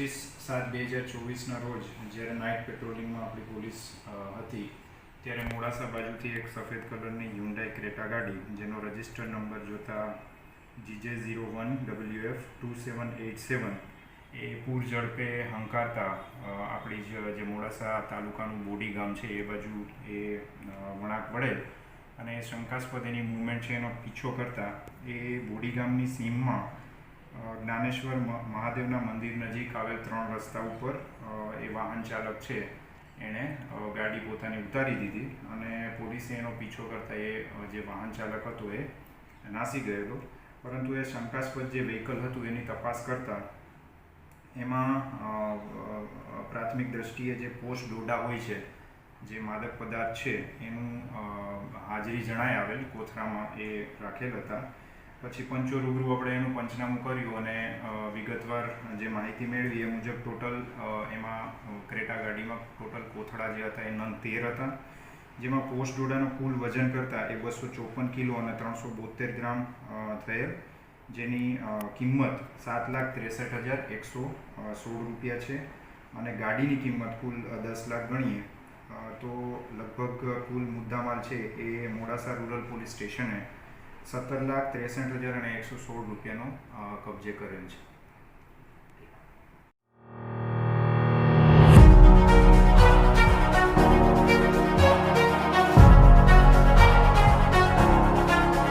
25/7/2024 રોજ જ્યારે નાઇટ પેટ્રોલિંગમાં આપણી પોલીસ હતી ત્યારે મોડાસા બાજુથી એક સફેદ કલરની હ્યુન્ડાઈ ક્રેટા ગાડી જેનો રજિસ્ટર નંબર જોતા GJ01WF2787 એ પૂર ઝડપે હંકારતા આપણી જે મોડાસા તાલુકાનું બોડી ગામ છે એ બાજુ એ વળાંક વળેલ અને શંકાસ્પદ એની મૂવમેન્ટ છે એનો પીછો કરતા એ બોડી ગામની સીમમાં જ્ઞાનેશ્વર મહાદેવના મંદિર નજીક આવેલ 3 રસ્તા ઉપર એ વાહન ચાલક છે એણે ગાડી પોતાની ઉતારી દીધી અને પોલીસે એનો પીછો કરતા એ જે વાહન ચાલક હતો એ નાસી ગયેલો, પરંતુ એ શંકાસ્પદ જે વ્હીકલ હતું એની તપાસ કરતાં એમાં પ્રાથમિક દ્રષ્ટિએ જે પોસ્ટ ડોડા હોય છે, જે માદક પદાર્થ છે એનું હાજરી જણાઈ આવેલ કોથળામાં એ રાખેલ હતા. પછી પંચો રૂબરૂ આપણે એનું પંચનામું કર્યું અને વિગતવાર જે માહિતી મેળવી એ મુજબ ટોટલ એમાં ક્રેટા ગાડીમાં ટોટલ કોથળા જે હતા એ નંગ 13 હતા, જેમાં પોસ્ટ ડોડાનું કુલ વજન કરતાં એ 254 કિલો અને 372 ગ્રામ થયેલ, જેની કિંમત 7,63,116 રૂપિયા છે અને ગાડીની કિંમત કુલ 10 લાખ ગણીએ તો લગભગ કુલ મુદ્દામાલ છે એ મોડાસા રૂરલ પોલીસ સ્ટેશને 17,63,116 રૂપિયાનો કબજે કરેલ છે.